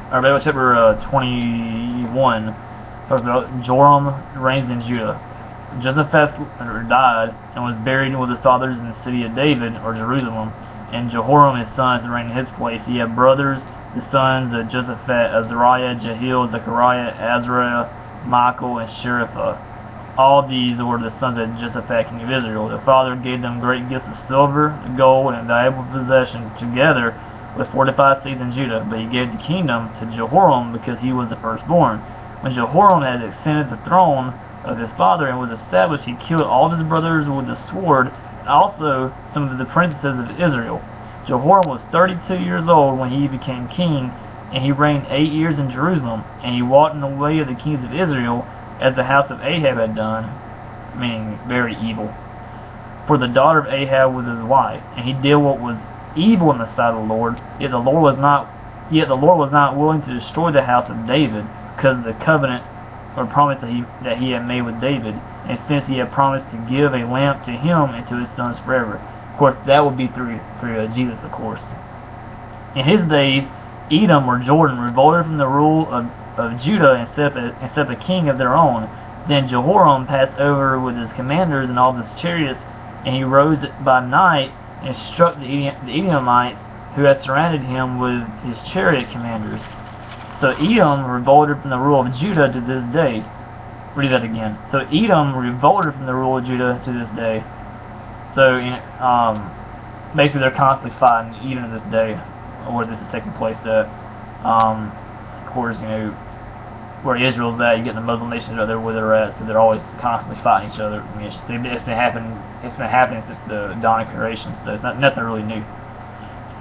chapter 21, talks about Joram reigns in Judah. Jehoshaphat died and was buried with his fathers in the city of David, or Jerusalem, and Jehoram his son reigned in his place. He had brothers, the sons of Jehoshaphat, Azariah, Jehiel, Zechariah, Azariah, Michael, and Sheriphah. All these were the sons of Jehoshaphat, king of Israel. Their father gave them great gifts of silver, gold, and valuable possessions, together with 45 cities in Judah. But he gave the kingdom to Jehoram because he was the firstborn. When Jehoram had ascended the throne of his father and was established, he killed all of his brothers with the sword, and also some of the princesses of Israel. Jehoram was 32 years old when he became king, and he reigned 8 years in Jerusalem, and he walked in the way of the kings of Israel, as the house of Ahab had done, meaning very evil. For the daughter of Ahab was his wife, and he did what was evil in the sight of the Lord. Yet the Lord was not willing to destroy the house of David, because of the covenant or promise that he had made with David, and since he had promised to give a lamp to him and to his sons forever. Of course, that would be through Jesus, of course. In his days, Edom or Jordan revolted from the rule of Judah and set up a king of their own. Then Jehoram passed over with his commanders and all his chariots, and he rose by night and struck the Edomites who had surrounded him with his chariot commanders. So Edom revolted from the rule of Judah to this day. Read that again. So Edom revolted from the rule of Judah to this day. So basically they're constantly fighting even to this day, where this is taking place at. Of course, where Israel's at, you get the Muslim nations right there where they're at, so they're always constantly fighting each other. I mean, it's been happening since the dawn of creation, so it's nothing really new.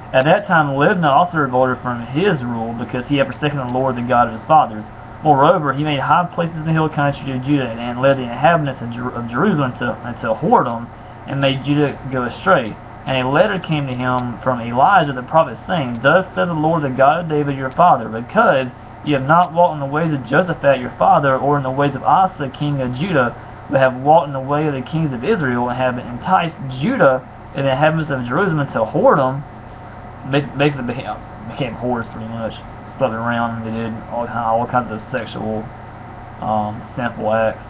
At that time, Libnah also revolted from his rule, because he had forsaken the Lord, the God of his fathers. Moreover, he made high places in the hill country of Judah, and led the inhabitants of Jerusalem unto whoredom, and made Judah go astray. And a letter came to him from Elijah the prophet, saying, Thus says the Lord, the God of David your father, because you have not walked in the ways of Jehoshaphat your father, or in the ways of Asa king of Judah, but have walked in the way of the kings of Israel, and have enticed Judah and the inhabitants of Jerusalem unto whoredom. Basically became whores pretty much. Slept around, they did all kinds of sexual sinful acts.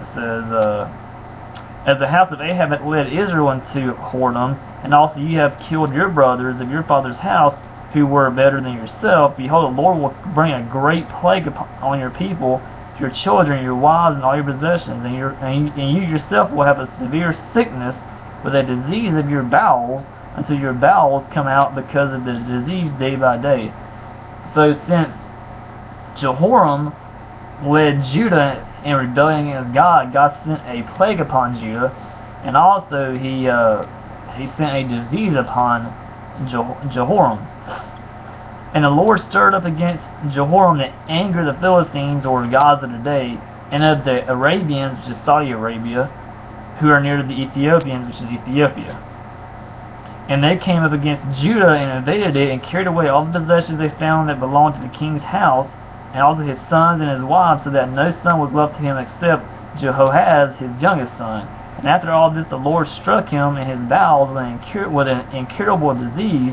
It says, as the house of Ahab had led Israel into whoredom, and also you have killed your brothers of your father's house, who were better than yourself, behold, the Lord will bring a great plague on your people, your children, your wives, and all your possessions, and you yourself will have a severe sickness with a disease of your bowels, until your bowels come out because of the disease day by day. So since Jehoram led Judah in rebellion against God, God sent a plague upon Judah, and also he sent a disease upon Jehoram. And the Lord stirred up against Jehoram to anger the Philistines, or gods of the day, and of the Arabians, which is Saudi Arabia, who are near to the Ethiopians, which is Ethiopia. And they came up against Judah and invaded it, and carried away all the possessions they found that belonged to the king's house, and also his sons and his wives, so that no son was left to him except Jehoahaz, his youngest son. And after all this, the Lord struck him in his bowels with an incurable disease.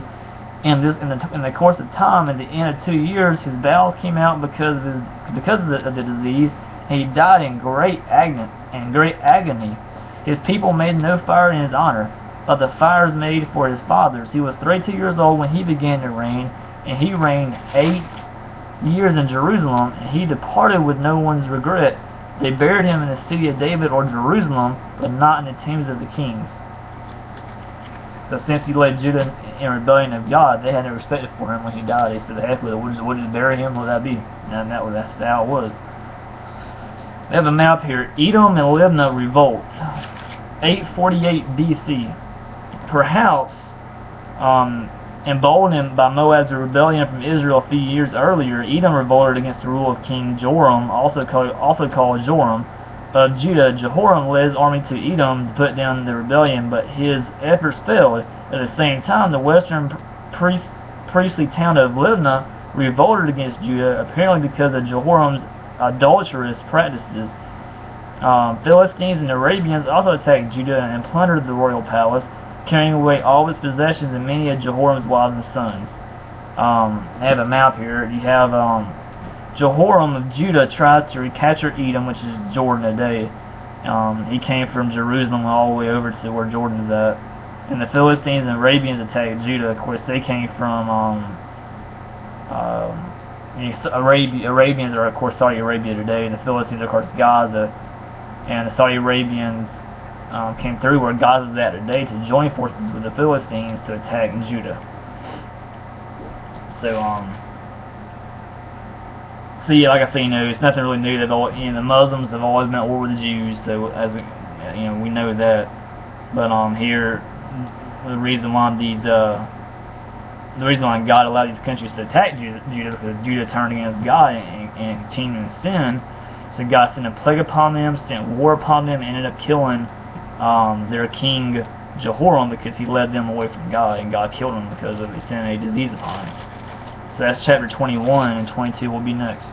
And this, in the course of time, at the end of 2 years, his bowels came out because of the disease, and he died in great agony. His people made no fire in his honor, but the fires made for his fathers. He was 32 years old when he began to reign, and he reigned 8 years in Jerusalem, and he departed with no one's regret. They buried him in the city of David, or Jerusalem, but not in the tombs of the kings. So since he led Judah in rebellion of God, they had no respect for him when he died. They said, heck with it, we'll just bury him, what would that be? And that's how it was. We have a map here. Edom and Libnah revolt. 848 BC. Perhaps emboldened by Moab's rebellion from Israel a few years earlier, Edom revolted against the rule of King Joram, also called Joram, of Judah. Jehoram led his army to Edom to put down the rebellion, but his efforts failed. At the same time, the western priestly town of Libnah revolted against Judah, apparently because of Jehoram's adulterous practices. Philistines and Arabians also attacked Judah and plundered the royal palace, carrying away all its possessions and many of Jehoram's wives and sons. I have a map here. You have Jehoram of Judah tries to recapture Edom, which is Jordan today. He came from Jerusalem all the way over to where Jordan's at. And the Philistines and Arabians attacked Judah. Of course, they came from Arabians are, of course, Saudi Arabia today, and the Philistines are, of course, Gaza. And the Saudi Arabians came through where Gaza is at today to join forces with the Philistines to attack Judah. So yeah, like I say, it's nothing really new. That the Muslims have always been at war with the Jews. So as we know that. But here, the reason why God allowed these countries to attack Judah because Judah turned against God and continued in sin. So God sent a plague upon them, sent war upon them, and ended up killing their king Jehoram because he led them away from God, and God killed him because of sending a disease upon him. So that's chapter 21, and 22 will be next.